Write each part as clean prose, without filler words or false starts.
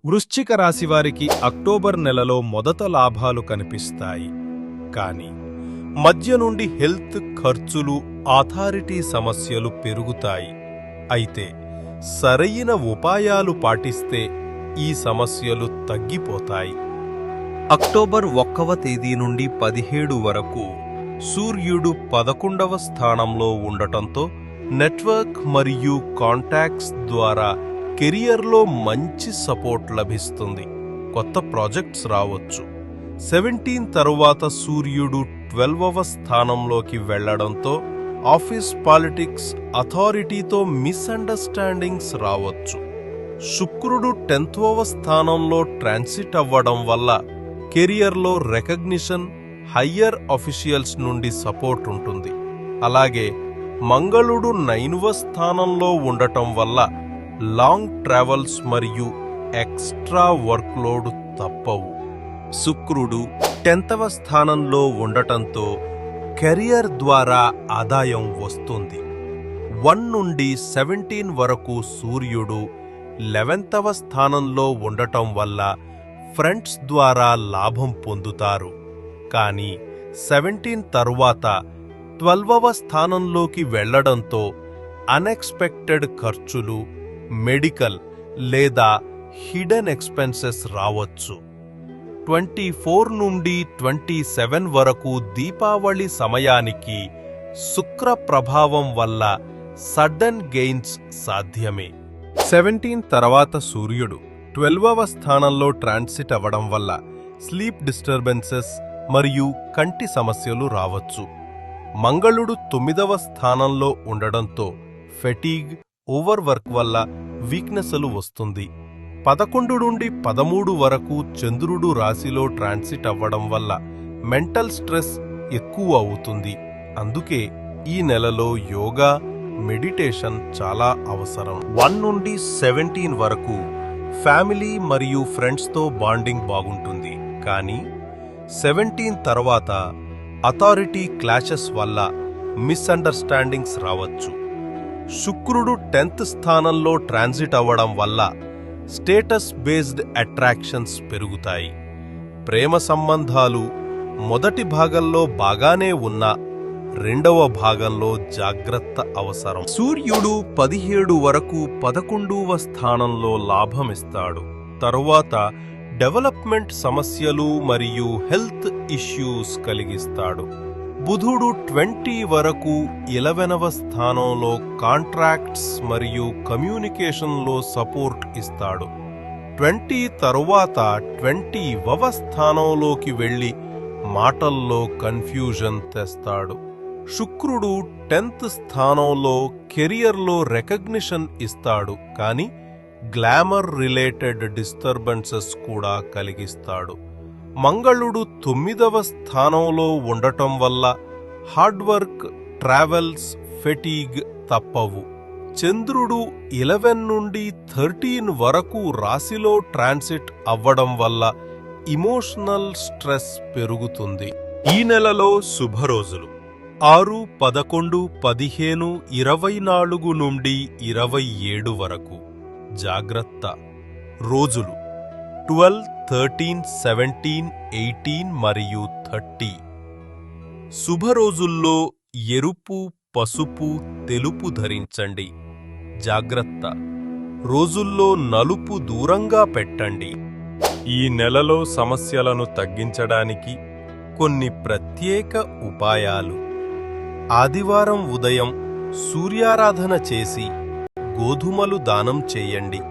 వృశ్చిక రాశివారికి అక్టోబర్ నెలలో మొదట లాభాలు కనిపిస్తాయి. కానీ మధ్య నుండి హెల్త్ ఖర్చులు, అథారిటీ సమస్యలు పెరుగుతాయి. అయితే సరైన ఉపాయాలు పాటిస్తే ఈ సమస్యలు తగ్గిపోతాయి. అక్టోబర్ 1వ తేదీ నుండి 17 వరకు సూర్యుడు 11వ స్థానంలో ఉండటంతో నెట్వర్క్ మరియు కాంటాక్ట్స్ ద్వారా కెరియర్లో మంచి సపోర్ట్ లభిస్తుంది. కొత్త ప్రాజెక్ట్స్ రావచ్చు. 17 తరువాత సూర్యుడు 12వ స్థానంలోకి వెళ్లడంతో ఆఫీస్ పాలిటిక్స్, అథారిటీతో మిస్అండర్స్టాండింగ్స్ రావచ్చు. శుక్రుడు 10వ స్థానంలో ట్రాన్సిట్ అవ్వడం వల్ల కెరియర్లో రికగ్నిషన్, హయ్యర్ అఫీషియల్స్ నుండి సపోర్ట్ ఉంటుంది. అలాగే మంగళుడు 9వ స్థానంలో ఉండటం వల్ల లాంగ్ ట్రావెల్స్ మరియు ఎక్స్ట్రా వర్క్లోడ్ తప్పవు. శుక్రుడు 10వ స్థానంలో ఉండటంతో కెరియర్ ద్వారా ఆదాయం వస్తుంది. 1 నుండి 17 వరకు సూర్యుడు 11వ స్థానంలో ఉండటం వల్ల ఫ్రెండ్స్ ద్వారా లాభం పొందుతారు. కానీ 17 తరువాత 12వ స్థానంలోకి వెళ్లడంతో అన్ఎక్స్పెక్టెడ్ ఖర్చులు, మెడికల్ లేదా హిడెన్ ఎక్స్పెన్సెస్ రావచ్చు. 24 నుండి 27 వరకు దీపావళి సమయానికి శుక్ర ప్రభావం వల్ల సడన్ గెయిన్స్ సాధ్యమే. 17 తర్వాత సూర్యుడు 12వ స్థానంలో ట్రాన్సిట్ అవ్వడం వల్ల స్లీప్ డిస్టర్బెన్సెస్ మరియు కంటి సమస్యలు రావచ్చు. మంగళుడు 9వ స్థానంలో ఉండడంతో ఫెటీగ్, ఓవర్ వర్క్ వల్ల వీక్నెస్లు వస్తుంది. 11 నుండి 13 వరకు చంద్రుడు రాశిలో ట్రాన్సిట్ అవ్వడం వల్ల మెంటల్ స్ట్రెస్ ఎక్కువ అవుతుంది. అందుకే ఈ నెలలో యోగా, మెడిటేషన్ చాలా అవసరం. 1 నుండి 17 వరకు ఫ్యామిలీ మరియు ఫ్రెండ్స్తో బాండింగ్ బాగుంటుంది. కానీ 17 తర్వాత అథారిటీ క్లాషెస్ వల్ల మిస్అండర్స్టాండింగ్స్ రావచ్చు. శుక్రుడు 10th స్థానంలో ట్రాన్సిట్ అవ్వడం వల్ల స్టేటస్ బేస్డ్ అట్రాక్షన్స్ పెరుగుతాయి. ప్రేమ సంబంధాలు మొదటి భాగంలో బాగానే ఉన్నా రెండవ భాగంలో జాగ్రత్త అవసరం. సూర్యుడు 17 వరకు 11వ స్థానంలో లాభమిస్తాడు. తరువాత డెవలప్మెంట్ సమస్యలు మరియు హెల్త్ ఇష్యూస్ కలిగిస్తాడు. బుధుడు 20 వరకు 11వ స్థానంలో కాంట్రాక్ట్స్ మరియు కమ్యూనికేషన్లో సపోర్ట్ ఇస్తాడు. 20 తరువాత 20వ స్థానంలోకి వెళ్లి మాటల్లో కన్ఫ్యూజన్ తెస్తాడు. శుక్రుడు 10th స్థానంలో కెరియర్లో రికగ్నిషన్ ఇస్తాడు. కానీ గ్లామర్ రిలేటెడ్ డిస్టర్బెన్సెస్ కూడా కలిగిస్తాడు. మంగళుడు 9వ స్థానంలో ఉండటం వల్ల హార్డ్ వర్క్, ట్రావెల్స్, ఫెటీగ్ తప్పవు. చంద్రుడు 11 నుండి 13 వరకు రాశిలో ట్రాన్సిట్ అవ్వడం వల్ల ఇమోషనల్ స్ట్రెస్ పెరుగుతుంది. ఈ నెలలో శుభరోజులు 6, 11, 15, 24 నుండి 27 వరకు. జాగ్రత్త. రోజులు 12, 13, 17, 18 మరియు 30. శుభరోజుల్లో ఎరుపు, పసుపు, తెలుపు ధరించండి. జాగ్రత్త. రోజుల్లో నలుపు దూరంగా పెట్టండి. ఈ నెలలో సమస్యలను తగ్గించడానికి కొన్ని ప్రత్యేక ఉపాయాలు. ఆదివారం ఉదయం సూర్యారాధన చేసి గోధుమలు దానం చేయండి.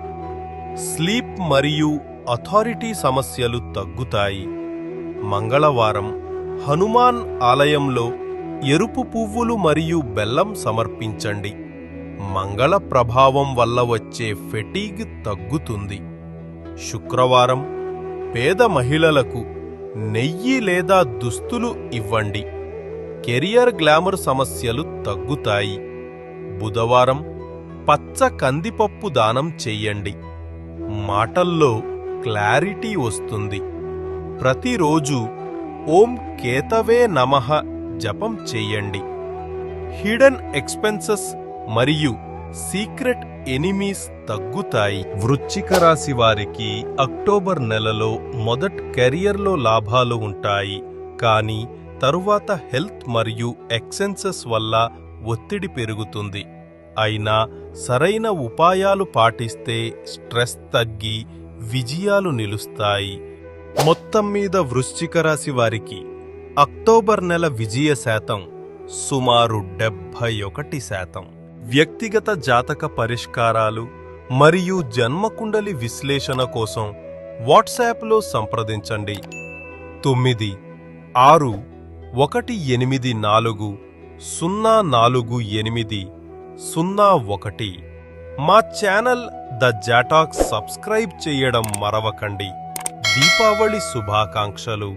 స్లీప్ మరియు అథారిటీ సమస్యలు తగ్గుతాయి. మంగళవారం హనుమాన్ ఆలయంలో ఎరుపు పువ్వులు మరియు బెల్లం సమర్పించండి. మంగళ ప్రభావం వల్ల వచ్చే ఫెటీగ్ తగ్గుతుంది. శుక్రవారం పేద మహిళలకు నెయ్యి లేదా దుస్తులు ఇవ్వండి. కెరియర్ గ్లామర్ సమస్యలు తగ్గుతాయి. బుధవారం పచ్చ కందిపప్పు దానం చెయ్యండి. మాటల్లో క్లారిటీ వస్తుంది. ప్రతిరోజు ఓం కేతవే నమః జపం చెయ్యండి. హిడెన్ ఎక్స్పెన్సెస్ మరియు సీక్రెట్ ఎనిమీస్ తగ్గుతాయి. వృశ్చిక రాశి వారికి అక్టోబర్ నెలలో కెరియర్లో లాభాలు ఉంటాయి, కానీ తరువాత హెల్త్ మరియు ఎక్సెన్సెస్ వల్ల ఒత్తిడి పెరుగుతుంది. అయినా సరైన ఉపాయాలు పాటిస్తే స్ట్రెస్ తగ్గి విజయాలు నిలుస్తాయి. మొత్తం మీద వృశ్చిక రాశి వారికి అక్టోబర్ నెల విజయ శాతం సుమారు 71%. వ్యక్తిగత జాతక పరిష్కారాలు మరియు జన్మకుండలి విశ్లేషణ కోసం వాట్సాప్లో సంప్రదించండి 9614048001. మా ఛానల్ ద జాటాక్స్ సబ్స్క్రైబ్ చేయడం మరవకండి. దీపావళి శుభాకాంక్షలు.